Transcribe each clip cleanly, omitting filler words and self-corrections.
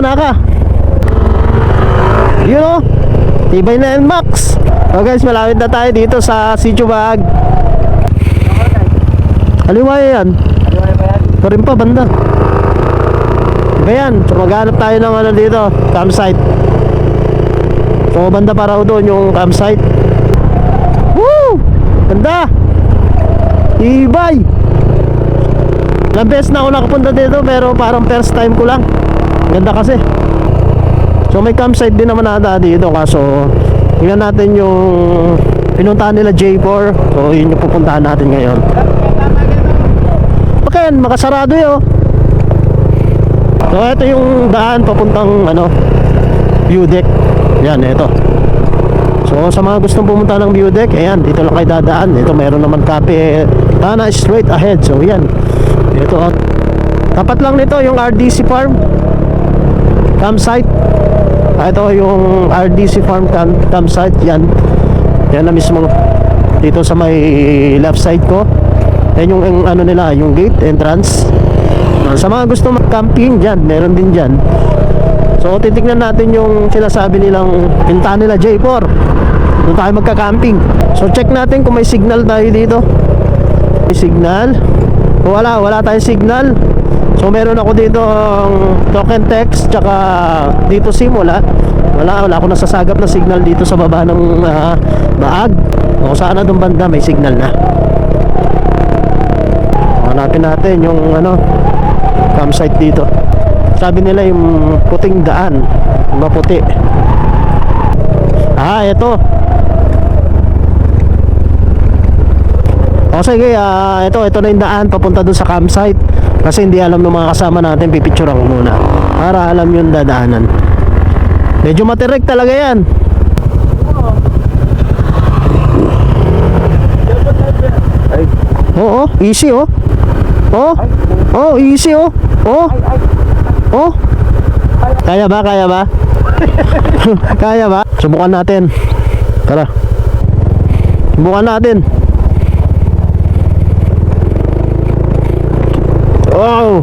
naka. Yun o, tibay na NMAX. So guys, malapit na tayo dito sa Sitio Bag. Kaliwaya yan. Ito rin pa, banda. Iba yan. So maghanap tayo ng ano dito, campsite. So banda para doon yung campsite. Woo! Ganda! Ibay! Ilang beses na ako nakapunta dito, pero parang first time ko lang. Ganda kasi. So may campsite din naman ata dito, kaso tingnan natin yung pinuntahan nila J4. So yun yung pupuntahan natin ngayon. Okay, makasarado yun. So ito yung daan papuntang view deck. Yan, ito. So sa mga gustong pumunta ng view deck, ayan, dito lang kayo dadaan. Ito mayroon naman kape, Tana straight ahead. So yan, ito tapat lang nito yung RDC Farm campsite. Ito yung RDC Farm campsite. Yan na mismo dito sa may left side ko. Yan yung ano nila, yung gate entrance. Sa mga gusto mag-camping dyan, meron din dyan. So titignan natin yung sinasabi nilang pintahan nila J4. Doon tayo magka-camping. So check natin kung may signal tayo dito. May signal. Wala tayong signal. So meron ako dito token text, tsaka dito SIM wala ako nasasagap na signal dito sa baba ng baag. O sana doon banda may signal na. Hanapin natin yung campsite dito. Sabi nila yung puting daan, maputi. Ito. O sige, ito na yung daan papunta dun sa campsite. Kasi hindi alam ng mga kasama natin, pipicturean ko muna para alam yung dadaanan. Medyo matirek talaga yan. Oo, easy oh. Easy oh. Kaya ba? Kaya ba? Subukan natin. Tara. Subukan natin. Wow.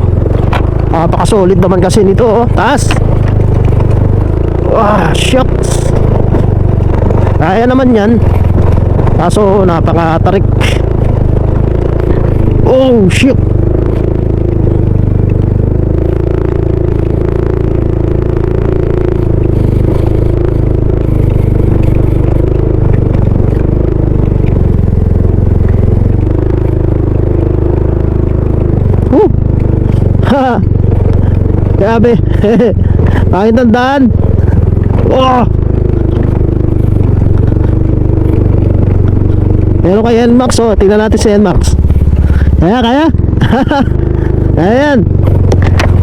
Napakasolid naman kasi nito oh. Taas. Shucks. Kaya naman yan. Kaso napakatarik. Oh shit. Grabe. Ay, tandaan. Meron kay NMAX oh. Tingnan natin si NMAX. Kaya? Ayan.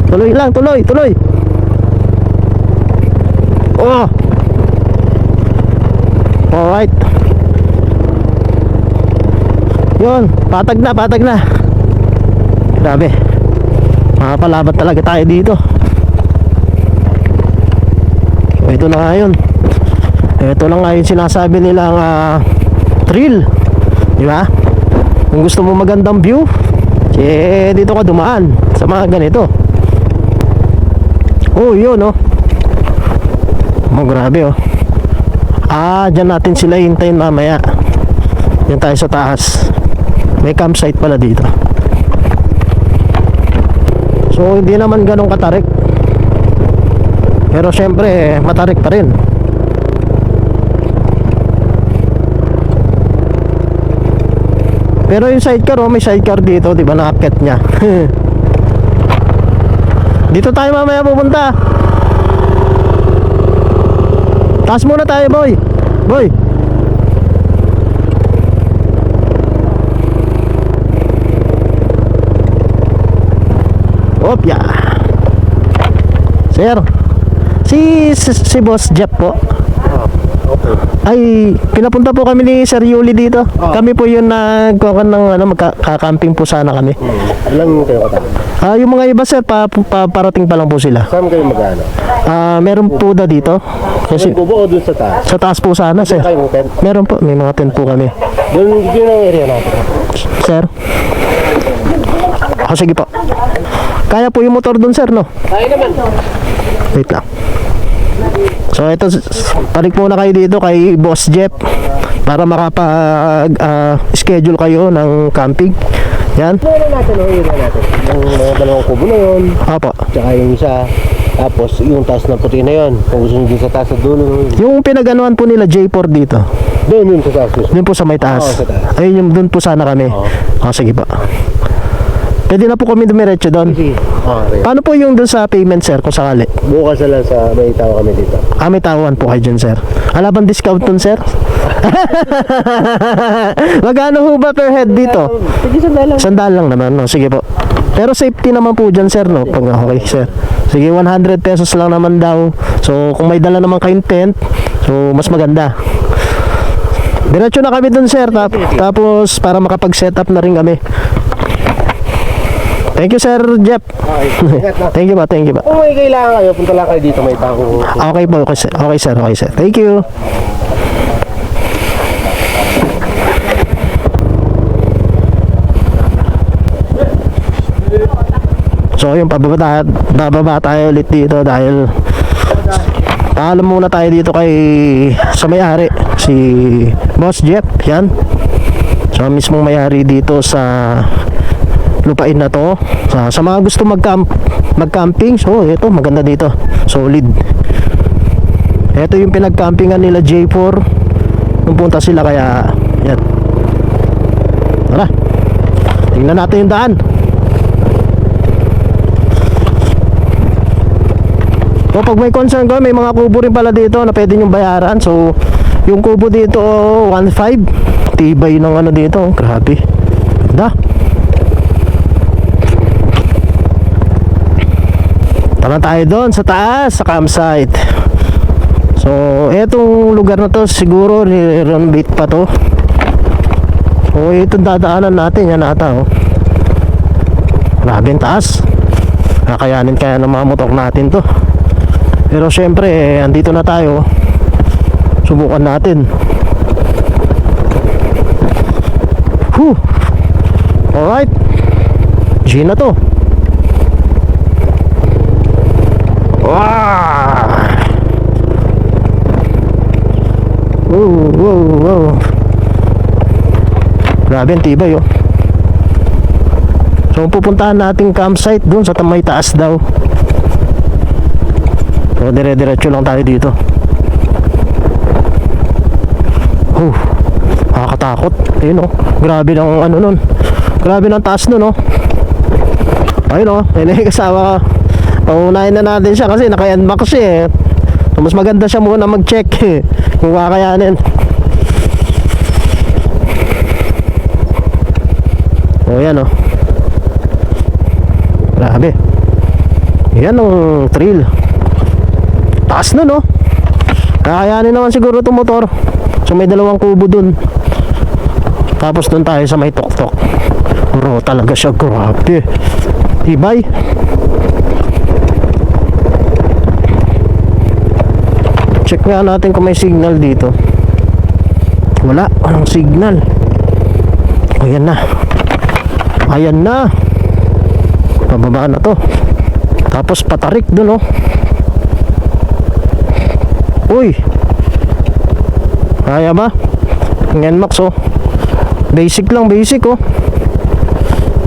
Tuloy lang, tuloy. Alright. Yun, patag na. Grabe. Makapalabat talaga tayo dito. Ito na nga yun. Ito lang nga yung sinasabi nilang thrill. Diba? Kung gusto mo magandang view, dito ka dumaan sa mga ganito. Oh, yun oh. Grabe oh. Dyan natin sila hintayin mamaya. Yan tayo sa taas. May campsite pala dito. So hindi naman ganun katarik. Pero syempre matarik pa rin. Pero yung sidecar may sidecar dito, 'di ba? Nakakit niya. Dito tayo mamaya pupunta. Taas muna tayo, boy. Opya. Sir. Si Boss Jeff po. Okay. Ay, pinapunta po kami ni Sir Yuli dito. Kami po yung nagkuhan ng magka-camping po sana kami. Ilan kayo kata? Yung mga iba sir, parating pa lang po sila. Saan kayo mag-ano? Meron po dito. Kasi May kubo o dun sa taas? sa taas po sana sir. Kayo tent? Meron po, may mga tent po kami. Doon ang area natin. Sir. Sige po. Kaya po yung motor dun sir, no? Kaya naman. Wait lang. So ito, balik muna kayo dito kay Boss Jeff para makapag-schedule kayo ng camping. Yan. Ano natin, yun natin. Yung mga dalawang kubo na yun. Apo. Tsaka yung isa. Tapos yung taas na puti na yun. Kung gusto nyo sa taas na dulo. Yung pinaganuan po nila J4 dito. Doon yun sa taas. Yun po sa may taas. Oo, sa taas. Ayun yung doon po sana kami. Oo. Sige pa. Pwede na po kami dumiretso doon. Sige. Okay. Paano po yung doon sa payment, sir, kung sakali? Bukas na lang sa may tao kami dito. May tawan po kayo dyan, sir. Alaban discount dun, sir? Magkano ho ba per head dito? Sige, sandali lang. Sandal lang naman, no? Sige po. Pero safety naman po dyan, sir, no? Pag okay, sir. Sige, 100 pesos lang naman daw. So, kung may dala naman kayong tent, so, mas maganda. Diretso na kami dun, sir. Tapos, para makapag-set up na rin kami. Thank you, Sir Jeff. Okay, ingat na. Thank you ba, thank you ba. Kung may kailangan kayo, punta lang kayo dito, may tao. Okay po, okay, sir. Okay, sir. Okay, sir. Thank you. So, yung bababa tayo ulit dito dahil paalam muna tayo dito kay sa may-ari, si Boss Jeff. Yan. So, mismong may-ari dito sa lupain na to. Sa mga gusto mag-camping, so ito maganda dito, solid. Ito yung pinag-campingan nila J4 nung punta sila, kaya yan. Tara, tingnan natin yung daan. So pag may concern ko, may mga kubo rin pala dito na pwede nyong bayaran. So yung kubo dito 1.5, tibay ng ano dito, grabe. Ganda. Tara tayo doon sa taas, sa campsite. So, etong lugar na to siguro ni-renovate pa to. So, itong dadaanan natin, yan ata, oh. Grabe ang taas. Kakayanin kaya ng mga motor natin to. Pero syempre, andito na tayo. Subukan natin. Alright. G na to. Wow! Wow. Grabe ang tibay, oh. So, pupuntahan nating campsite dun sa may taas daw. So, dire-diretso lang tayo dito. Nakakatakot. Ayun, oh. Grabe ng ano nun. Grabe ng taas nun, oh. Ayun, oh. Ayun, kasama ka. Paunahin na natin siya kasi naka-unbox siya, eh. So, mas maganda siya muna mag-check, eh, kung kakayanin. O yan, o. Grabe. Yan ang trail. Taas nun, o. Kakayanin naman siguro itong motor. So may dalawang kubo dun. Tapos dun tayo sa may tok-tok. Bro, talaga siya, grabe. Tibay. Check nga natin kung may signal dito. Wala, walang signal. Ayan na. Ayan na. Pababa na to. Tapos patarik dun, oh. Uy. Kaya ba? NMAX, oh. Basic lang, basic, oh.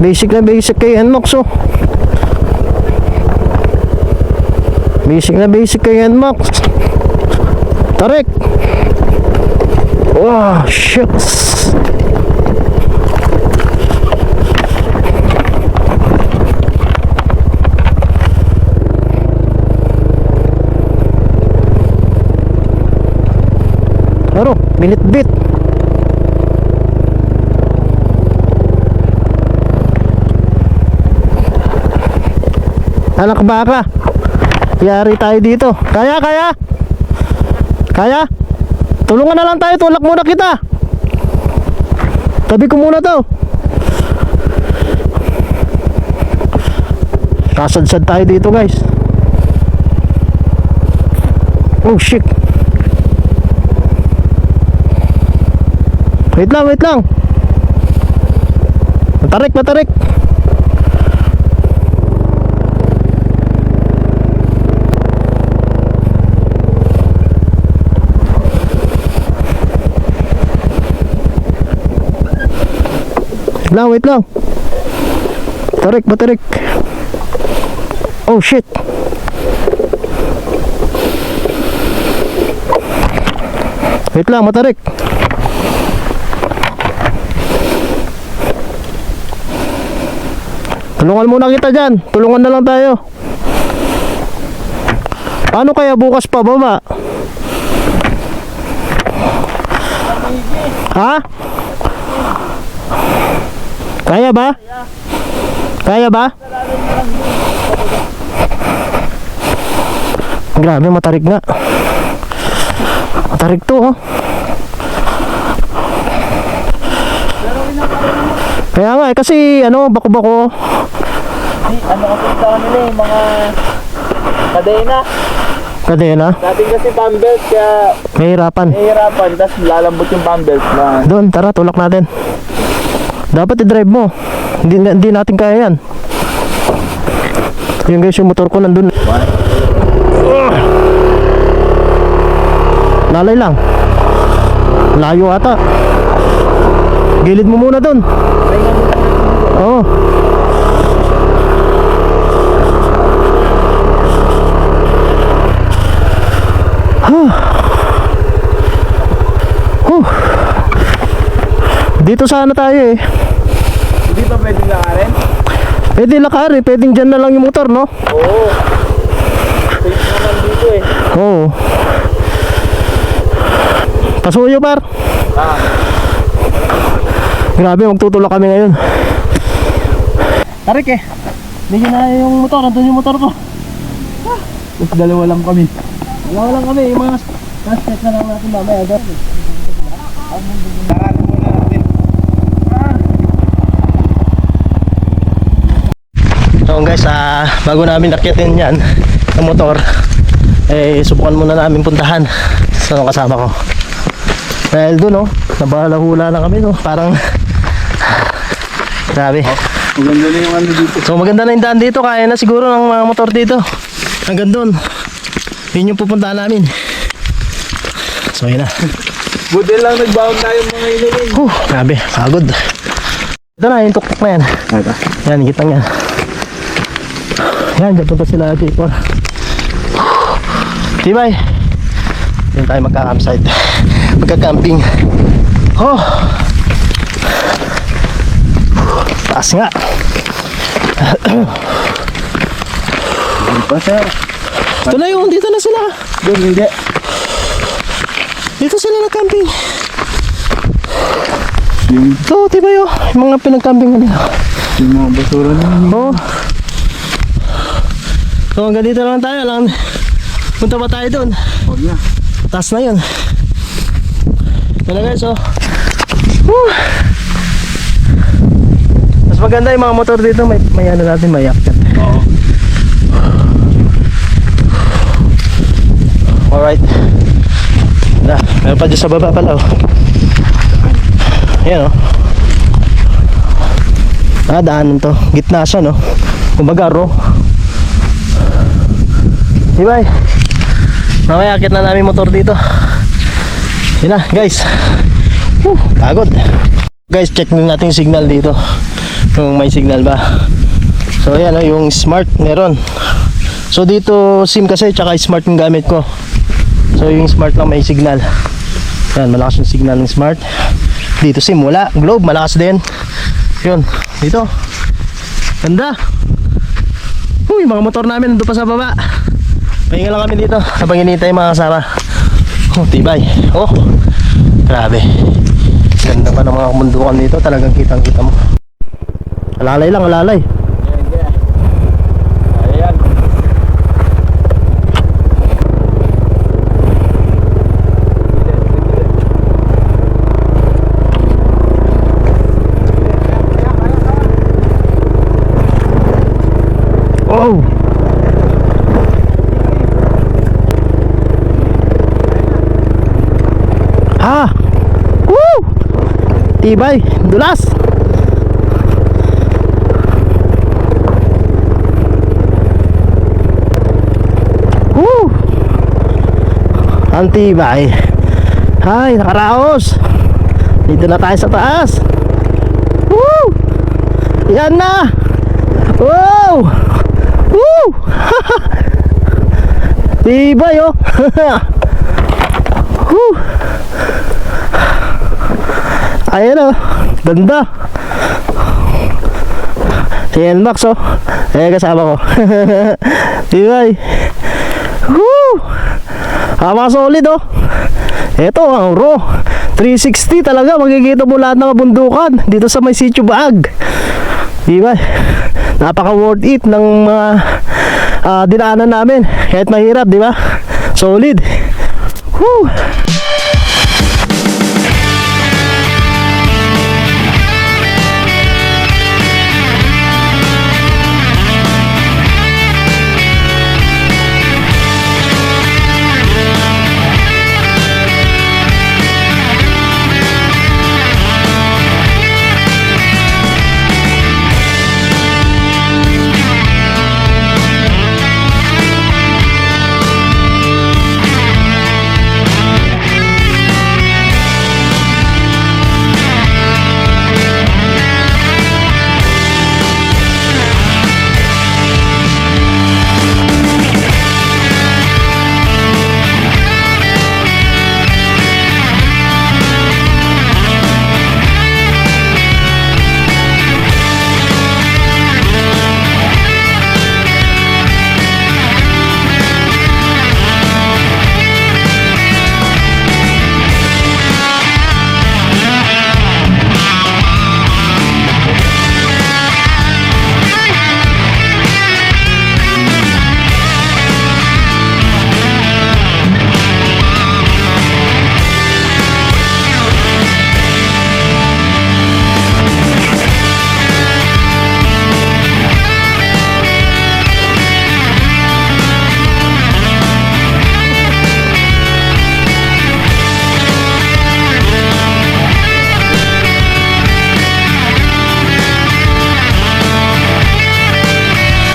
Basic na basic kay NMAX, oh. Basic na basic kay NMAX. Tarik. Wow, shit. Pero, binit-bit. Anak baka. Yari tayo dito. Kaya? Kaya? Tulungan na lang tayo, tulak muna kita. Tabi ko muna to. Kasadsad tayo dito, guys. Oh shit. Wait lang. Matarik. Wait lang. Batarik. Oh shit. Wait lang, matarik. Tulungan muna kita dyan. Tulungan na lang tayo. Paano kaya bukas pa baba? Ha? Kaya ba? Kaya ba? Grabe, matarik nga. Matarik to, oh. Kaya nga, kasi ano, bako-bako. Ano kasi sa kanila eh, mga kadena. Kadena. Dating kasi pambelt kaya Mahirapan. nahihirapan, tapos lalambot yung pambelt na. Doon, tara, tulak natin. Dapat i-drive mo. Hindi natin kaya yan. Yung guys, yung motor ko nandun. Lalay lang. Layo ata. Gilid mo muna doon. Oo. Dito sana tayo eh. Hindi pa pwedeng lakarin? Pwede lakarin, pwedeng dyan na lang yung motor, no? Oo. Safe naman dito eh. Oo. Pasuyo par. Ah. Grabe, magtutulak kami ngayon. Tarik eh. Hindi na yung motor, nandun yung motor ko. Tapos dalawa lang kami. Dalawa lang kami, yung mga check na lang natin mamaya. Lakarin muna natin. So guys, bago namin nakyatin yan ng motor, eh subukan muna namin puntahan sa kasama ko. Dahil doon, oh, nabalahula na kami, no? Parang grabe. Maganda na yung ano dito. So maganda na yung daan dito, kaya na siguro ng mga motor dito. Hanggang doon. Yun yung pupuntahan namin. So yun na. Buti lang nagbaon tayo mga ilagay. Grabe, pagod. Ito na, yung tuktok na yan. Yan, kitang yan. Yan, dyan punta sila dito. Tibay. Yan tayo magka-campsite. Magka-camping. Oh! Taas nga. Pa sir. Ito na yun, dito na sila. Doon hindi. Dito sila nag-camping. Yung Ito, Tibay, oh. Yung mga pinag-camping nila. mga basura na yun. Oh. So hanggang dito lang tayo lang. Punta pa tayo doon. Huwag na. Taas na yun. Ito na guys, oh. Woo! Mas maganda yung mga motor dito. May ano natin, may yakyat. Oo. Alright. Na, meron pa dyan sa baba pala, oh. Ayan, oh. Daanan to. Gitna siya, no? Kumbaga, row. Ibay. Mamaya akit na namin motor dito. Yun na, guys. Pagod. Guys, check natin yung signal dito. Kung may signal ba. So, ayan, oh, yung smart meron. So, dito SIM kasi, tsaka smart yung gamit ko. So, yung smart lang may signal. Ayan, malakas yung signal ng smart. Dito SIM, wala. Globe, malakas din. Yun, dito. Ganda. Uy, mga motor namin nandun pa sa baba. Pahinga lang kami dito habang hinihintay yung mga kasama. Oh, tibay. Oh, grabe. Ganda pa ng mga kamundukan dito. Talagang kitang kita mo. Alalay lang, alalay. Ayan. Oh. Ha. Woo! Tibay, dulas. Woo! Ang tibay. Hay, nakaraos. Dito na tayo sa taas. Woo! Yan na! Wow! Woo! Tibay oh! Woo! Ayan oh! Ganda! Si Nmax oh! Ayan kasama ko. Tibay! Woo! Hama solid oh! Ito ang raw 360 talaga, makikita mo lahat ng kabundukan dito sa may Sitio Baag. Diba? Napaka worth it ng mga dinaanan namin. Kahit mahirap, diba? Solid. Woo!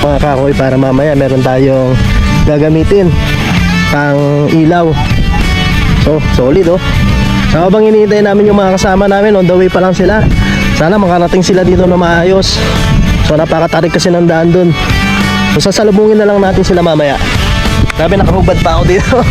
Mga kakoy, para mamaya meron tayong gagamitin pang ilaw. So, solid oh. So, habang hinihintay namin yung mga kasama namin, on the way pa lang sila. Sana makarating sila dito na maayos. So, napakatarik kasi ng daan dun. So, sasalubungin na lang natin sila mamaya. Grabe, nakahubad pa ako dito.